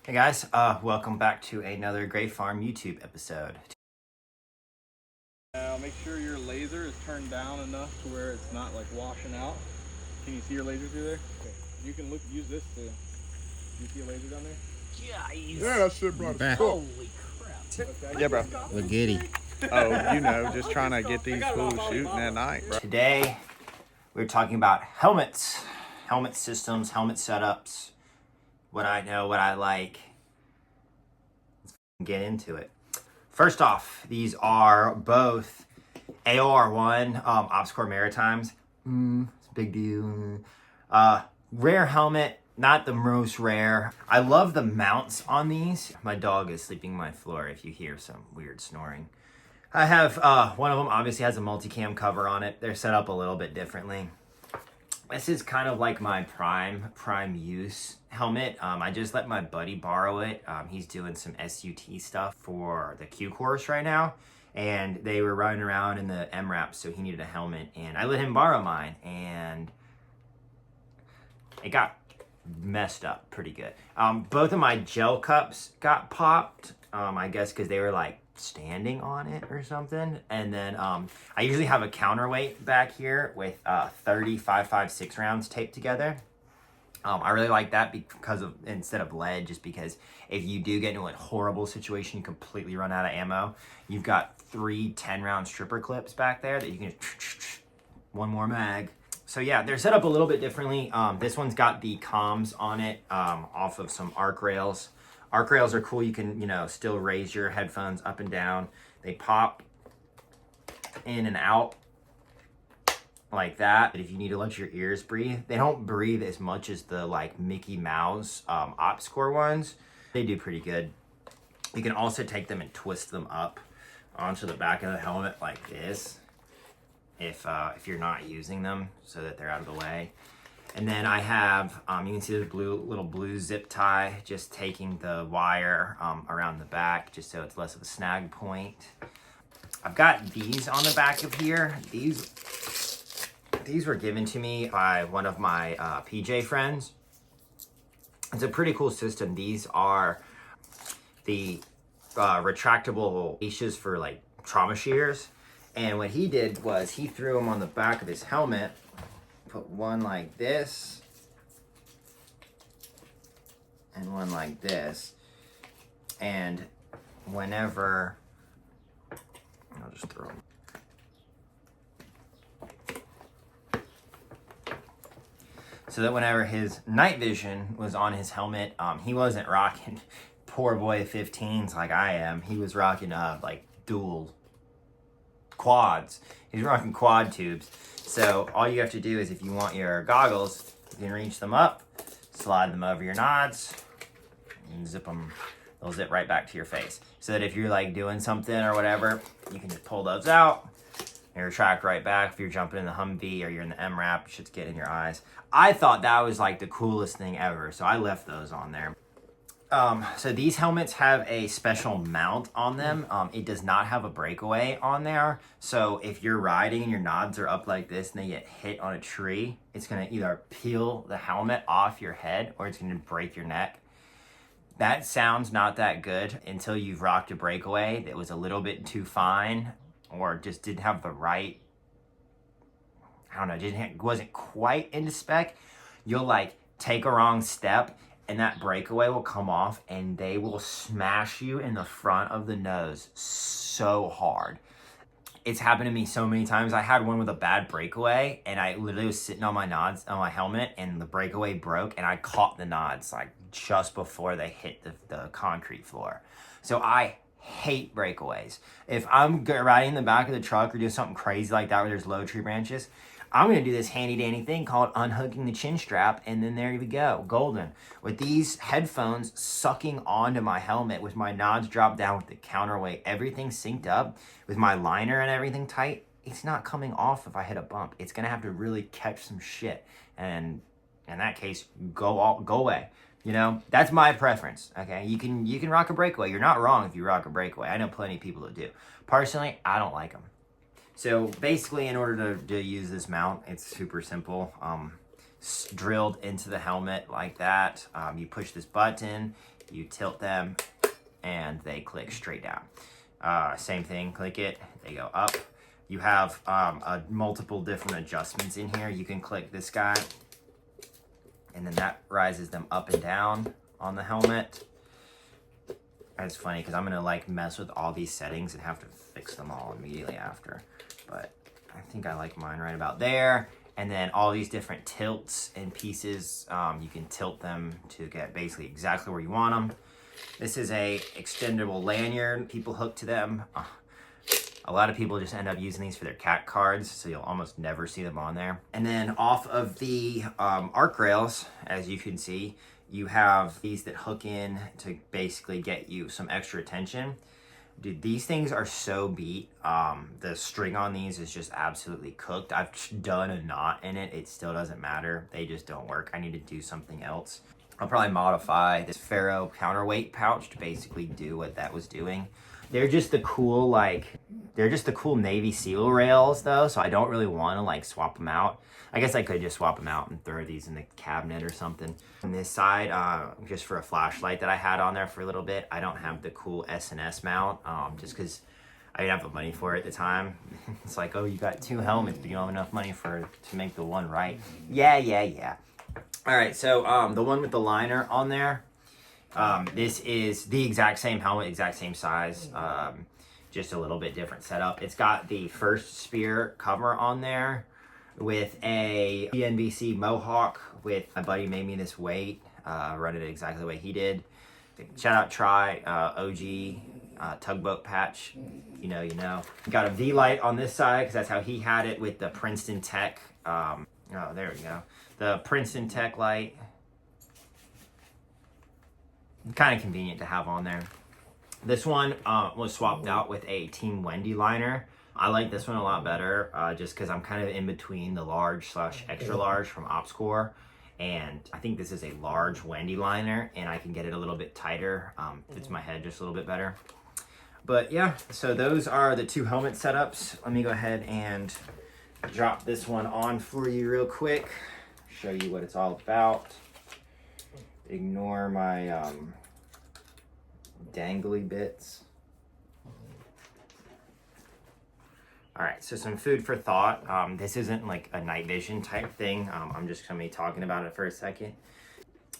Hey guys, welcome back to another Great Farm YouTube episode. Now make sure your laser is turned down enough to where it's not like washing out. Can you see your laser through there? Okay. You can use this to, you see a laser down there? Yeah, that shit brought us cool. Holy crap. Okay. Yeah, bro. Look giddy. Oh, you know, just trying to get these fools shooting at night, bro. Today, we're talking about helmets, helmet systems, helmet setups, what I know, what I like. Let's get into it. First off, these are both Aor1 Ops Maritimes. It's a big deal. Rare helmet, not the most rare. I love the mounts on these. My dog is sleeping on my floor if you hear some weird snoring. I have, one of them obviously has a multicam cover on it. They're set up a little bit differently. This is kind of like my prime use helmet. I just let my buddy borrow it. He's doing some SUT stuff for the Q course right now. And they were riding around in the MRAP, so he needed a helmet. And I let him borrow mine, and it got messed up pretty good. Both of my gel cups got popped, I guess because they were like standing on it or something. And then I usually have a counterweight back here with 30 5.56 rounds taped together. I really like that because of, instead of lead, just because if you do get into a horrible situation, you completely run out of ammo, you've got 3 10-round stripper clips back there that you can just one more mag. So yeah, they're set up a little bit differently. This one's got the comms on it off of some arc rails. Arc rails are cool. You can, still raise your headphones up and down. They pop in and out like that. But if you need to let your ears breathe, they don't breathe as much as the like Mickey Mouse Ops Core ones. They do pretty good. You can also take them and twist them up onto the back of the helmet like this if you're not using them, so that they're out of the way. And then I have, you can see the little blue zip tie, just taking the wire around the back, just so it's less of a snag point. I've got these on the back of here. These were given to me by one of my PJ friends. It's a pretty cool system. These are the retractable leashes for like trauma shears. And what he did was he threw them on the back of his helmet, put one like this and one like this, and whenever, I'll just throw them. So that whenever his night vision was on his helmet, he wasn't rocking poor boy 15s like I am. He was rocking like dual quads. He's rocking quad tubes. So all you have to do is, if you want your goggles, you can reach them up, slide them over your nods, and zip them. They'll zip right back to your face. So that if you're like doing something or whatever, you can just pull those out and retract right back. If you're jumping in the Humvee or you're in the MRAP, shit's getting in your eyes. I thought that was like the coolest thing ever, so I left those on there. So these helmets have a special mount on them. It does not have a breakaway on there. So if you're riding and your nods are up like this and they get hit on a tree, it's going to either peel the helmet off your head or it's going to break your neck. That sounds not that good until you've rocked a breakaway that was a little bit too fine or just didn't have the right, wasn't quite into spec. You'll like take a wrong step and that breakaway will come off and they will smash you in the front of the nose so hard. It's happened to me so many times. I had one with a bad breakaway and I literally was sitting on my nods on my helmet and the breakaway broke and I caught the nods like just before they hit the concrete floor. So I hate breakaways. If I'm riding in the back of the truck or doing something crazy like that where there's low tree branches, I'm going to do this handy dandy thing called unhooking the chin strap, and then there we go, golden. With these headphones sucking onto my helmet with my nods dropped down with the counterweight, everything synced up with my liner and everything tight, it's not coming off if I hit a bump. It's going to have to really catch some shit, and in that case, go away. That's my preference, okay? You can rock a breakaway. You're not wrong if you rock a breakaway. I know plenty of people that do. Personally, I don't like them. So basically, in order to use this mount, it's super simple. Drilled into the helmet like that. You push this button, You tilt them and they click straight down. Same thing, click it, they go up. You have multiple different adjustments in here. You can click this guy and then that rises them up and down on the helmet. It's funny because I'm gonna like mess with all these settings and have to fix them all immediately after. But I think I like mine right about there. And then all these different tilts and pieces, you can tilt them to get basically exactly where you want them. This is a extendable lanyard people hook to them. A lot of people just end up using these for their cat cards, so you'll almost never see them on there. And then off of the arc rails, as you can see, you have these that hook in to basically get you some extra attention. Dude, these things are so beat. The string on these is just absolutely cooked. I've done a knot in it. It still doesn't matter. They just don't work. I need to do something else. I'll probably modify this ferro counterweight pouch to basically do what that was doing. They're just the cool, Navy SEAL rails though, so I don't really want to like swap them out. I guess I could just swap them out and throw these in the cabinet or something. On this side, just for a flashlight that I had on there for a little bit, I don't have the cool S&S mount, just because I didn't have the money for it at the time. It's like, oh, you got 2 helmets, but you don't have enough money to make the one right. Yeah. All right, so the one with the liner on there, this is the exact same helmet, exact same size, just a little bit different setup. It's got the first spear cover on there with a NVC Mohawk with my buddy made me this weight, run it exactly the way he did. Shout out Try, OG tugboat patch, you know. Got a V-light on this side because that's how he had it with the Princeton Tech, oh, there we go. The Princeton Tech light. Kind of convenient to have on there. This one was swapped out with a Team Wendy liner. I like this one a lot better just because I'm kind of in between the large/extra large from OpsCore. And I think this is a large Wendy liner and I can get it a little bit tighter. Fits my head just a little bit better. But yeah, so those are the 2 helmet setups. Let me go ahead and drop this one on for you real quick. Show you what it's all about. Ignore my dangly bits. All right, so some food for thought. This isn't like a night vision type thing. I'm just gonna be talking about it for a second.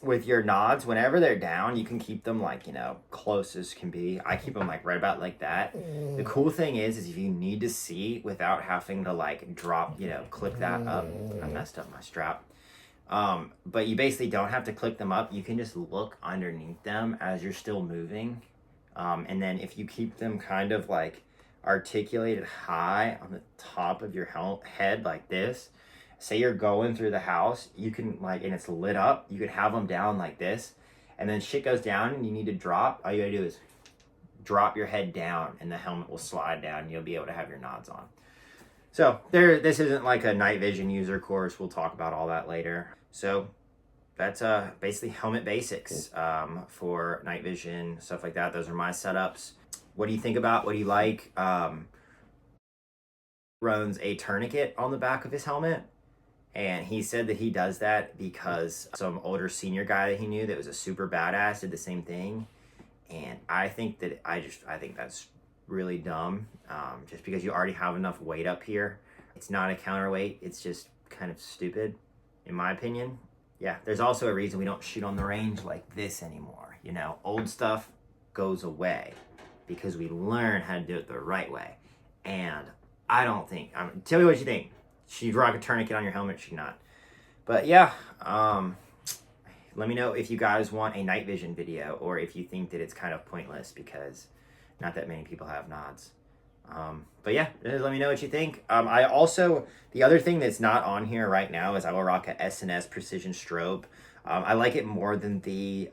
With your nods, whenever they're down, you can keep them like, close as can be. I keep them like right about like that. The cool thing is if you need to see without having to like drop, click that up. I messed up my strap. But you basically don't have to click them up. You can just look underneath them as you're still moving. And then if you keep them kind of like articulated high on the top of your head like this, say you're going through the house, you can and it's lit up, you could have them down like this, and then shit goes down and you need to drop, all you gotta do is drop your head down and the helmet will slide down and you'll be able to have your nods on. So this isn't like a night vision user course. We'll talk about all that later. So that's basically helmet basics for night vision, stuff like that. Those are my setups. What do you think about? What do you like? Runs a tourniquet on the back of his helmet. And he said that he does that because some older senior guy that he knew that was a super badass did the same thing. And I think that I think that's really dumb. Just because you already have enough weight up here. It's not a counterweight. It's just kind of stupid, in my opinion. Yeah, there's also a reason we don't shoot on the range like this anymore. Old stuff goes away because we learn how to do it the right way. And I don't think, tell me what you think. Should you rock a tourniquet on your helmet? Should you not? But yeah, let me know if you guys want a night vision video or if you think that it's kind of pointless because not that many people have nods. But yeah, let me know what you think. I also, the other thing that's not on here right now is I will rock a S&S Precision Strobe. I like it more than the,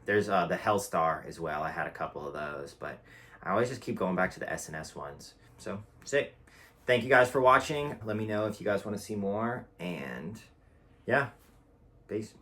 there's the Hellstar as well. I had a couple of those, but I always just keep going back to the S&S ones. So, sick. Thank you guys for watching. Let me know if you guys want to see more. And yeah, peace.